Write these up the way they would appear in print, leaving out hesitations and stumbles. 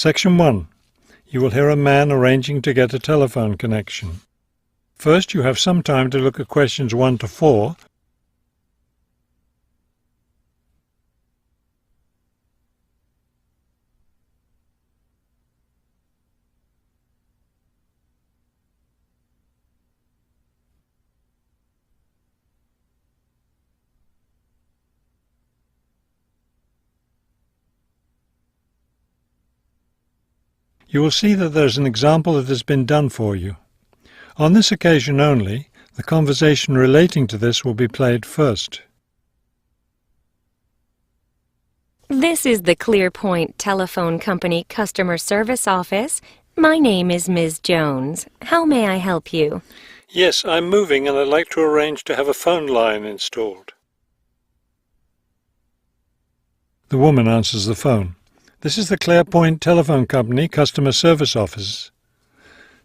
Section 1. You will hear a man arranging to get a telephone connection. First, you have some time to look at questions 1 to 4. You will see that there is an example that has been done for you. On this occasion only, the conversation relating to this will be played first. This is the ClearPoint Telephone Company Customer Service Office. My name is Ms. Jones. How may I help you? Yes, I'm moving and I'd like to arrange to have a phone line installed. The woman answers the phone. This is the ClearPoint Telephone Company Customer Service Office.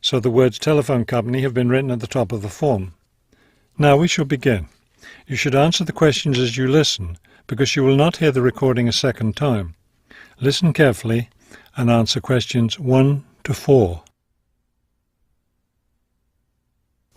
So the words telephone company have been written at the top of the form. Now we shall begin. You should answer the questions as you listen, because you will not hear the recording a second time. Listen carefully and answer questions 1 to 4.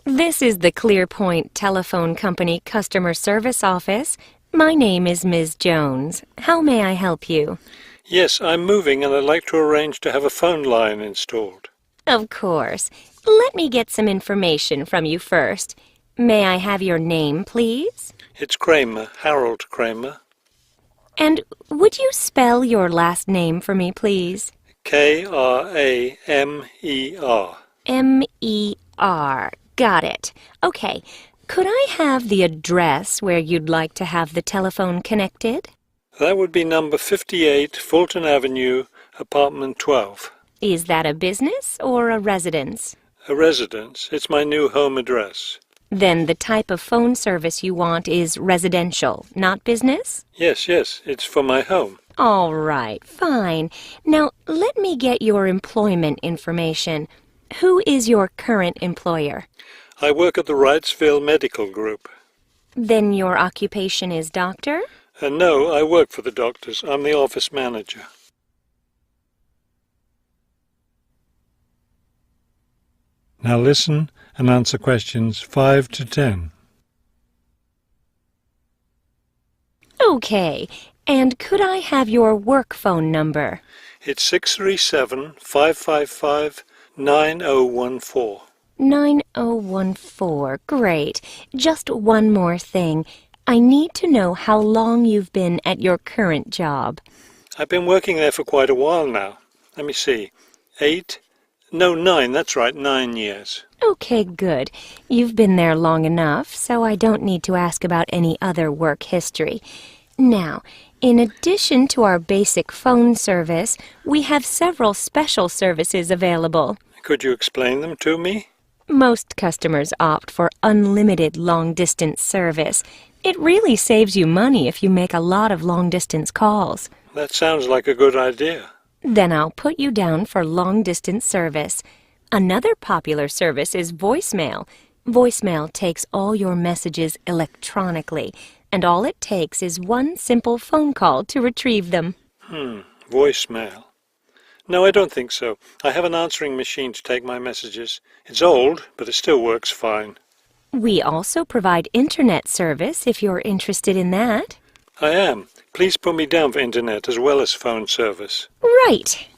This is the ClearPoint Telephone Company Customer Service Office. My name is Ms. Jones. How may I help you? Yes, I'm moving and I'd like to arrange to have a phone line installed. Of course. Let me get some information from you first. May I have your name, please? It's Kramer, Harold Kramer. And would you spell your last name for me, please? Kramer. M-E-R. Got it. Okay. Could I have the address where you'd like to have the telephone connected? That would be number 58, Fulton Avenue, apartment 12. Is that a business or a residence? A residence. It's my new home address. Then the type of phone service you want is residential, not business? Yes, it's for my home. All right, fine. Now, let me get your employment information. Who is your current employer? I work at the Wrightsville Medical Group. Then your occupation is doctor? No, I work for the doctors. I'm the office manager. Now listen and answer questions 5 to 10. Okay, and could I have your work phone number? It's 637-555-9014. 9014, great. Just one more thing. I need to know how long you've been at your current job. I've been working there for quite a while now. Let me see. 9, that's right, 9 years. Okay, good. You've been there long enough, so I don't need to ask about any other work history. Now, in addition to our basic phone service, we have several special services available. Could you explain them to me? Most customers opt for unlimited long-distance service. It really saves you money if you make a lot of long-distance calls. That sounds like a good idea. Then I'll put you down for long-distance service. Another popular service is voicemail. Voicemail takes all your messages electronically, and all it takes is one simple phone call to retrieve them. Voicemail. No, I don't think so. I have an answering machine to take my messages. It's old, but it still works fine. We also provide internet service if you're interested in that. I am. Please put me down for internet as well as phone service. Right.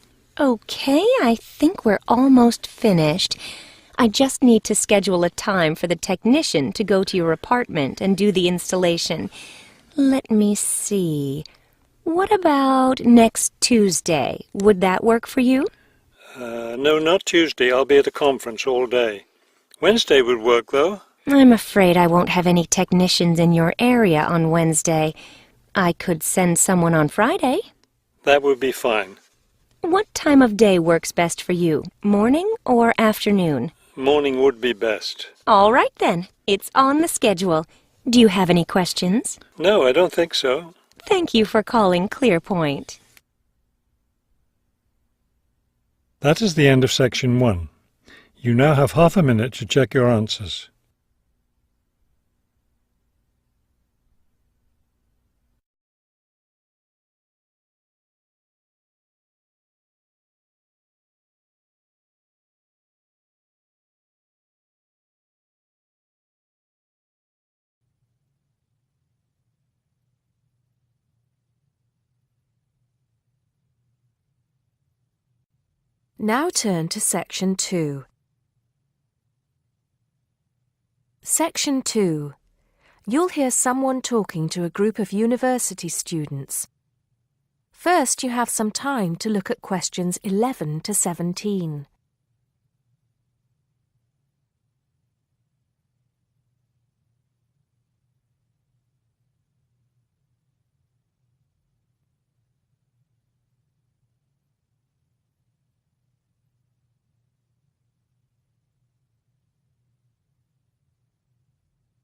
Okay, I think we're almost finished. I just need to schedule a time for the technician to go to your apartment and do the installation. Let me see. What about next Tuesday? Would that work for you? No, not Tuesday. I'll be at a conference all day. Wednesday would work, though. I'm afraid I won't have any technicians in your area on Wednesday. I could send someone on Friday. That would be fine. What time of day works best for you, morning or afternoon? Morning would be best. All right then, it's on the schedule. Do you have any questions? No, I don't think so. Thank you for calling ClearPoint. That is the end of section 1. You now have half a minute to check your answers. Now turn to Section 2. Section 2. You'll hear someone talking to a group of university students. First, you have some time to look at questions 11 to 17.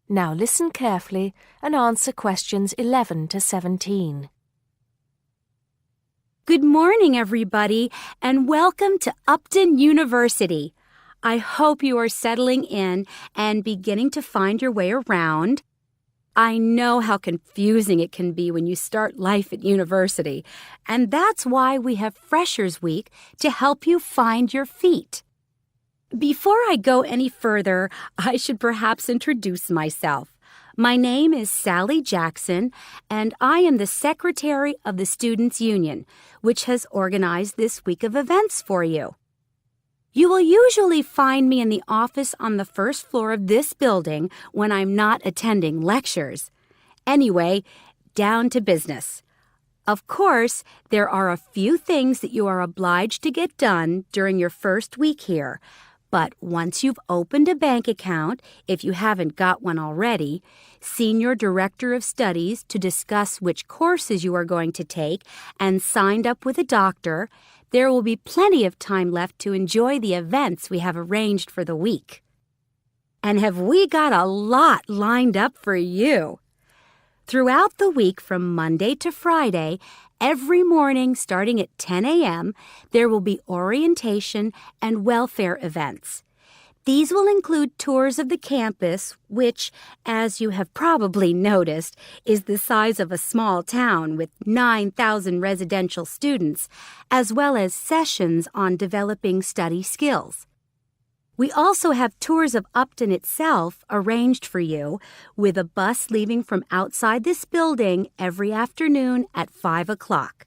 Now listen carefully and answer questions 11 to 17. Good morning, everybody, and welcome to Upton University. I hope you are settling in and beginning to find your way around. I know how confusing it can be when you start life at university, and that's why we have Freshers Week to help you find your feet. Before I go any further, I should perhaps introduce myself. My name is Sally Jackson, and I am the Secretary of the Students' Union, which has organized this week of events for you. You will usually find me in the office on the first floor of this building when I'm not attending lectures. Anyway, down to business. Of course, there are a few things that you are obliged to get done during your first week here. But once you've opened a bank account, if you haven't got one already, seen your director of studies to discuss which courses you are going to take, and signed up with a doctor, there will be plenty of time left to enjoy the events we have arranged for the week. And have we got a lot lined up for you? Throughout the week from Monday to Friday, every morning starting at 10 a.m., there will be orientation and welfare events. These will include tours of the campus, which, as you have probably noticed, is the size of a small town with 9,000 residential students, as well as sessions on developing study skills. We also have tours of Upton itself arranged for you, with a bus leaving from outside this building every afternoon at 5 o'clock.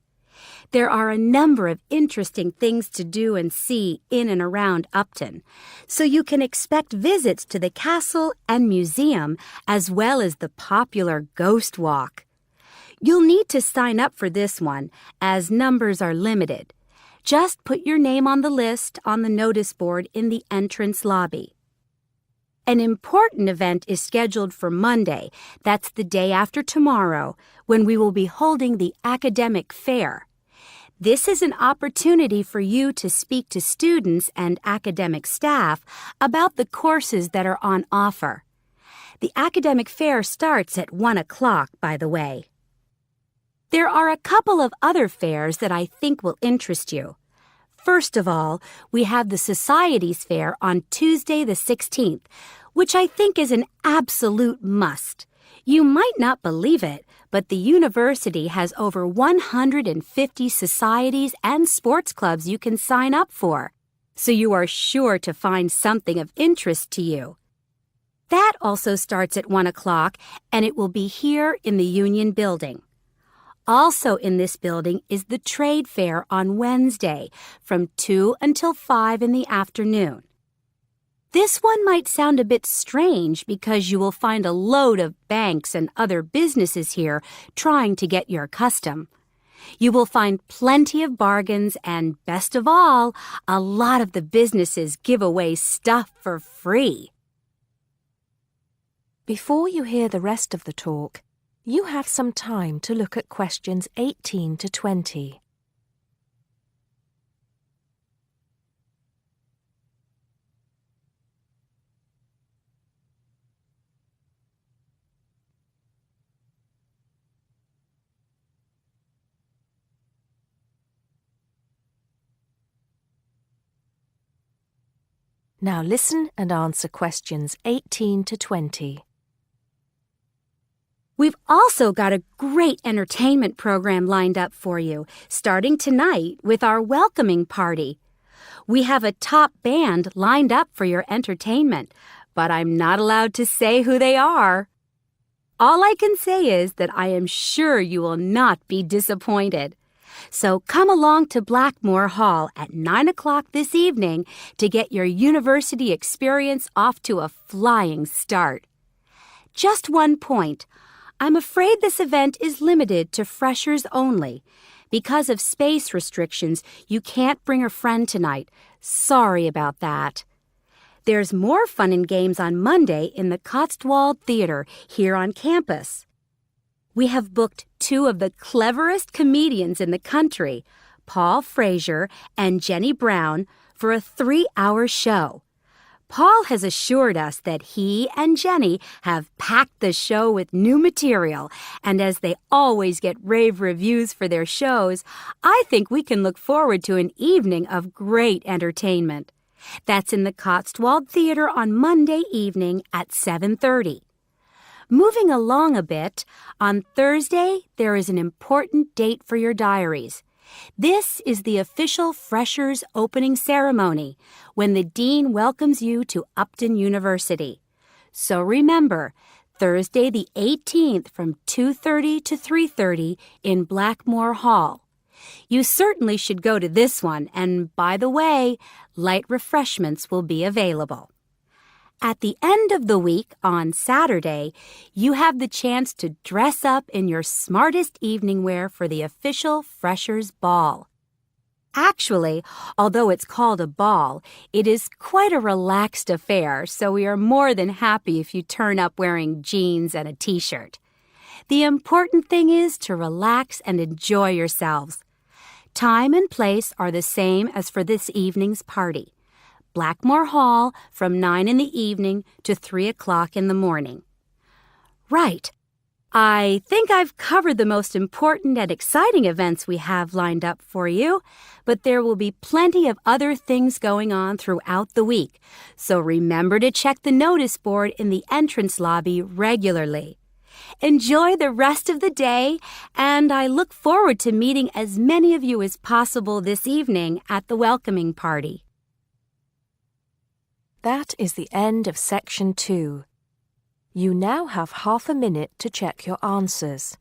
There are a number of interesting things to do and see in and around Upton, so you can expect visits to the castle and museum as well as the popular Ghost Walk. You'll need to sign up for this one, as numbers are limited. Just put your name on the list on the notice board in the entrance lobby. An important event is scheduled for Monday, that's the day after tomorrow, when we will be holding the academic fair. This is an opportunity for you to speak to students and academic staff about the courses that are on offer. The academic fair starts at 1 o'clock, by the way. There are a couple of other fairs that I think will interest you. First of all, we have the Societies Fair on Tuesday the 16th, which I think is an absolute must. You might not believe it, but the university has over 150 societies and sports clubs you can sign up for, so you are sure to find something of interest to you. That also starts at 1 o'clock, and it will be here in the Union Building. Also in this building is the Trade Fair on Wednesday from 2 until 5 in the afternoon. This one might sound a bit strange because you will find a load of banks and other businesses here trying to get your custom. You will find plenty of bargains and, best of all, a lot of the businesses give away stuff for free. Before you hear the rest of the talk, you have some time to look at questions 18 to 20. Now listen and answer questions 18 to 20. We've also got a great entertainment program lined up for you, starting tonight with our welcoming party. We have a top band lined up for your entertainment, but I'm not allowed to say who they are. All I can say is that I am sure you will not be disappointed. So come along to Blackmore Hall at 9 o'clock this evening to get your university experience off to a flying start. Just one point. I'm afraid this event is limited to freshers only. Because of space restrictions, you can't bring a friend tonight. Sorry about that. There's more fun and games on Monday in the Cotswold Theater here on campus. We have booked two of the cleverest comedians in the country, Paul Frazier and Jenny Brown, for a 3-hour show. Paul has assured us that he and Jenny have packed the show with new material, and as they always get rave reviews for their shows, I think we can look forward to an evening of great entertainment. That's in the Cotswold Theater on Monday evening at 7:30. Moving along a bit, on Thursday there is an important date for your diaries. This is the official Freshers opening ceremony, when the dean welcomes you to Upton University. So remember, Thursday the 18th from 2:30 to 3:30 in Blackmore Hall. You certainly should go to this one, and by the way, light refreshments will be available. At the end of the week, on Saturday, you have the chance to dress up in your smartest evening wear for the official Freshers' Ball. Actually, although it's called a ball, it is quite a relaxed affair, so we are more than happy if you turn up wearing jeans and a t-shirt. The important thing is to relax and enjoy yourselves. Time and place are the same as for this evening's party. Blackmore Hall from 9 in the evening to 3 o'clock in the morning. Right. I think I've covered the most important and exciting events we have lined up for you, but there will be plenty of other things going on throughout the week, so remember to check the notice board in the entrance lobby regularly. Enjoy the rest of the day, and I look forward to meeting as many of you as possible this evening at the welcoming party. That is the end of Section 2. You now have half a minute to check your answers.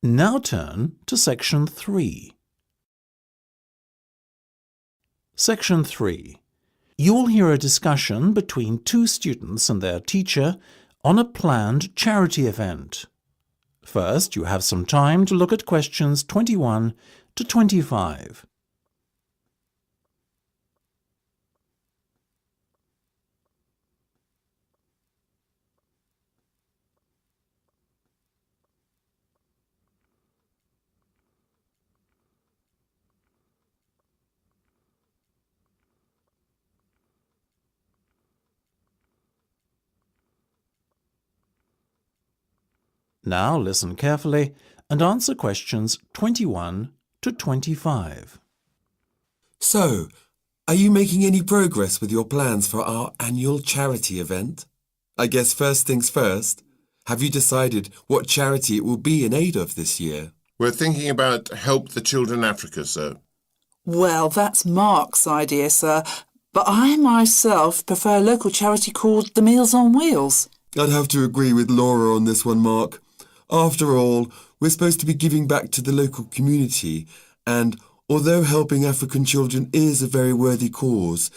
Now turn to Section 3. Section 3. You will hear a discussion between two students and their teacher on a planned charity event. First, you have some time to look at questions 21 to 25. Now listen carefully and answer questions 21 to 25. So, are you making any progress with your plans for our annual charity event? I guess first things first, have you decided what charity it will be in aid of this year? We're thinking about Help the Children Africa, sir. Well, that's Mark's idea, sir, but I myself prefer a local charity called the Meals on Wheels. I'd have to agree with Laura on this one, Mark. After all, we're supposed to be giving back to the local community, and although helping African children is a very worthy cause,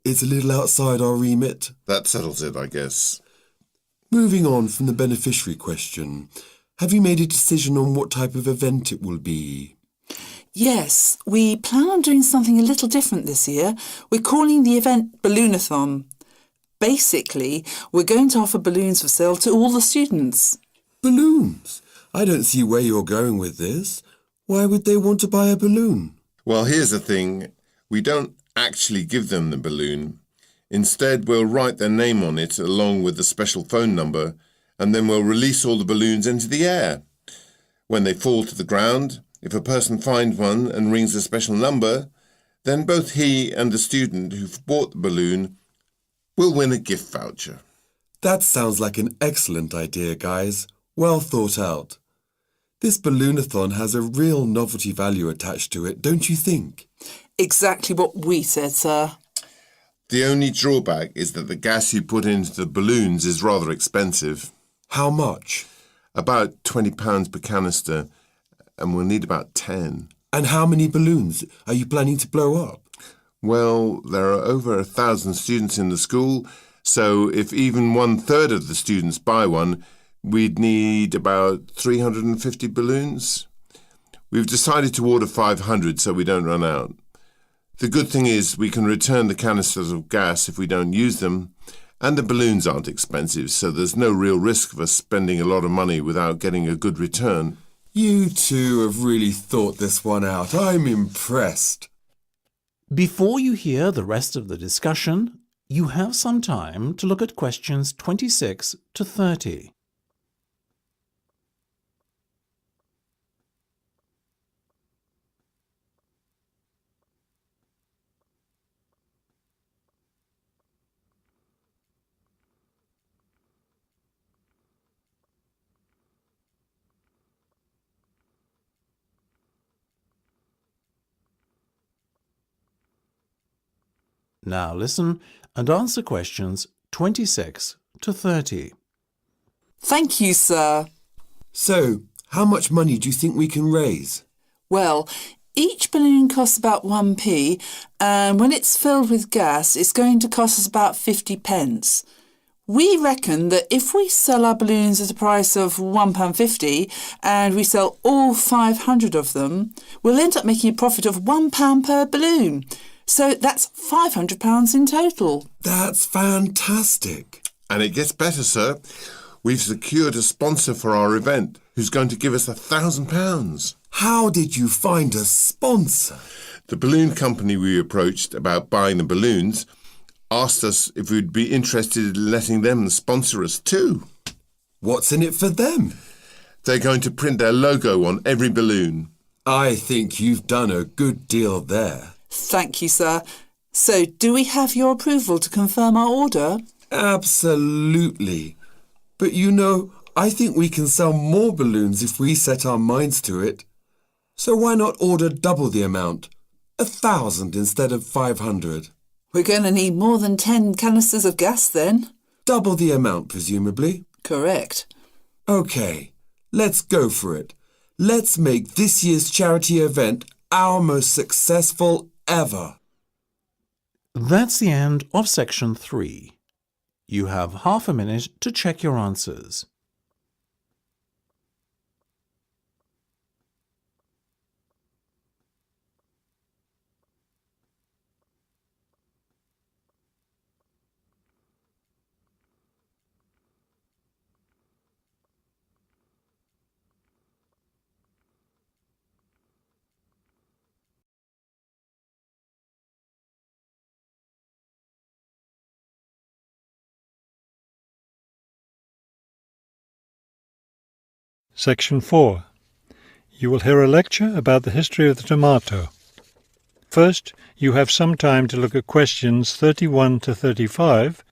it's a little outside our remit. That settles it, I guess. Moving on from the beneficiary question, have you made a decision on what type of event it will be? Yes, we plan on doing something a little different this year. We're calling the event Balloonathon. Basically, we're going to offer balloons for sale to all the students. Balloons? I don't see where you're going with this. Why would they want to buy a balloon? Well, here's the thing. We don't actually give them the balloon. Instead, we'll write their name on it along with the special phone number, and then we'll release all the balloons into the air. When they fall to the ground, if a person finds one and rings a special number, then both he and the student who've bought the balloon will win a gift voucher. That sounds like an excellent idea, guys. Well thought out. This balloonathon has a real novelty value attached to it, don't you think? Exactly what we said, sir. The only drawback is that the gas you put into the balloons is rather expensive. How much? About £20 per canister, and we'll need about 10. And how many balloons are you planning to blow up? Well, there are over 1,000 students in the school, so if even 1/3 of the students buy one, we'd need about 350 balloons. We've decided to order 500 so we don't run out. The good thing is we can return the canisters of gas if we don't use them, and the balloons aren't expensive, so there's no real risk of us spending a lot of money without getting a good return. You two have really thought this one out. I'm impressed. Before you hear the rest of the discussion, you have some time to look at questions 26 to 30. Now listen and answer questions 26 to 30. Thank you, sir. So, how much money do you think we can raise? Well, each balloon costs about 1p, and when it's filled with gas, it's going to cost us about 50 pence. We reckon that if we sell our balloons at a price of £1.50 and we sell all 500 of them, we'll end up making a profit of £1 per balloon. So that's £500 in total. That's fantastic. And it gets better, sir. We've secured a sponsor for our event who's going to give us £1,000. How did you find a sponsor? The balloon company we approached about buying the balloons asked us if we'd be interested in letting them sponsor us too. What's in it for them? They're going to print their logo on every balloon. I think you've done a good deal there. Thank you, sir. So, do we have your approval to confirm our order? Absolutely. But you know, I think we can sell more balloons if we set our minds to it. So why not order double the amount? 1,000 instead of 500. We're going to need more than 10 canisters of gas then. Double the amount, presumably. Correct. OK, let's go for it. Let's make this year's charity event our most successful ever. That's the end of section 3. You have half a minute to check your answers. Section 4. You will hear a lecture about the history of the tomato. First, you have some time to look at questions 31 to 35.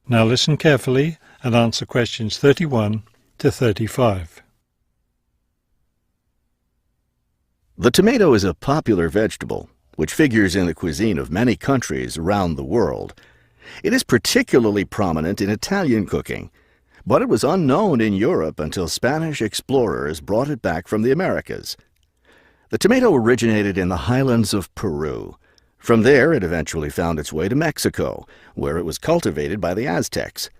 Now listen carefully and answer questions 31 to 35. The tomato is a popular vegetable, which figures in the cuisine of many countries around the world. It is particularly prominent in Italian cooking, but it was unknown in Europe until Spanish explorers brought it back from the Americas. The tomato originated in the highlands of Peru. From there, it eventually found its way to Mexico, where it was cultivated by the Aztecs.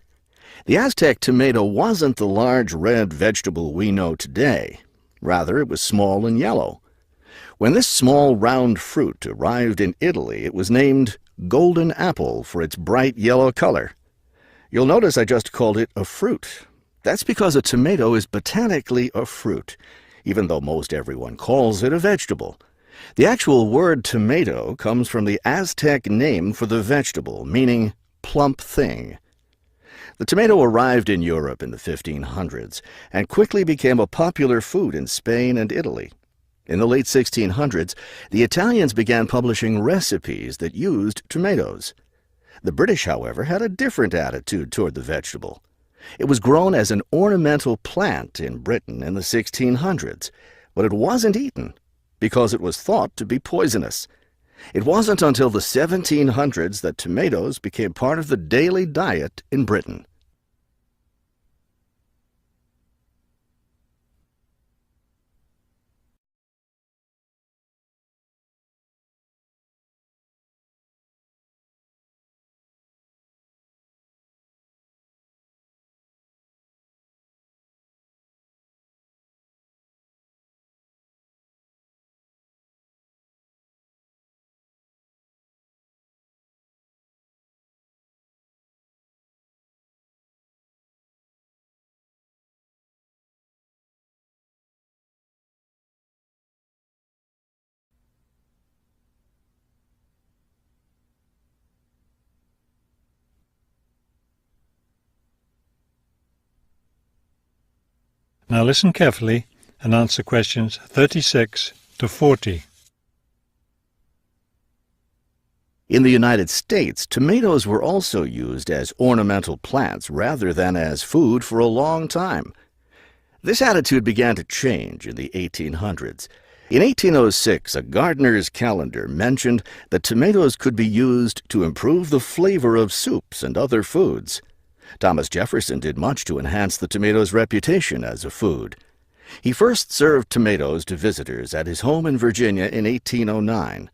The Aztec tomato wasn't the large red vegetable we know today. Rather, it was small and yellow. When this small round fruit arrived in Italy, it was named golden apple for its bright yellow color. You'll notice I just called it a fruit. That's because a tomato is botanically a fruit, even though most everyone calls it a vegetable. The actual word tomato comes from the Aztec name for the vegetable, meaning plump thing. The tomato arrived in Europe in the 1500s and quickly became a popular food in Spain and Italy. In the late 1600s, the Italians began publishing recipes that used tomatoes. The British, however, had a different attitude toward the vegetable. It was grown as an ornamental plant in Britain in the 1600s, but it wasn't eaten because it was thought to be poisonous. It wasn't until the 1700s that tomatoes became part of the daily diet in Britain. Now listen carefully and answer questions 36 to 40. In the United States, tomatoes were also used as ornamental plants rather than as food for a long time. This attitude began to change in the 1800s. In 1806, a gardener's calendar mentioned that tomatoes could be used to improve the flavor of soups and other foods. Thomas Jefferson did much to enhance the tomato's reputation as a food. He first served tomatoes to visitors at his home in Virginia in 1809.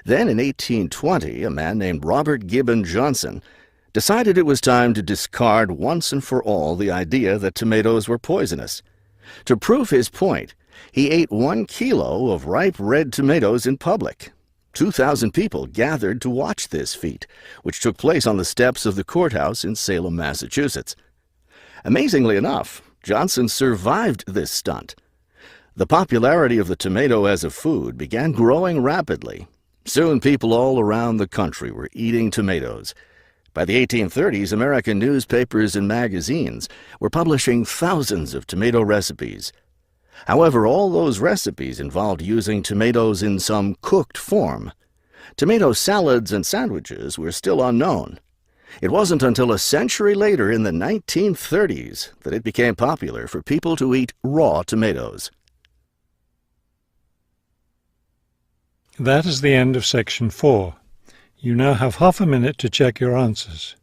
Then in 1820, a man named Robert Gibbon Johnson decided it was time to discard once and for all the idea that tomatoes were poisonous. To prove his point, he ate 1 kilo of ripe red tomatoes in public. 2,000 people gathered to watch this feat, which took place on the steps of the courthouse in Salem, Massachusetts. Amazingly enough, Johnson survived this stunt. The popularity of the tomato as a food began growing rapidly. Soon people all around the country were eating tomatoes. By the 1830s, American newspapers and magazines were publishing thousands of tomato recipes. However, all those recipes involved using tomatoes in some cooked form. Tomato salads and sandwiches were still unknown. It wasn't until a century later, in the 1930s, that it became popular for people to eat raw tomatoes. That is the end of section 4. You now have half a minute to check your answers.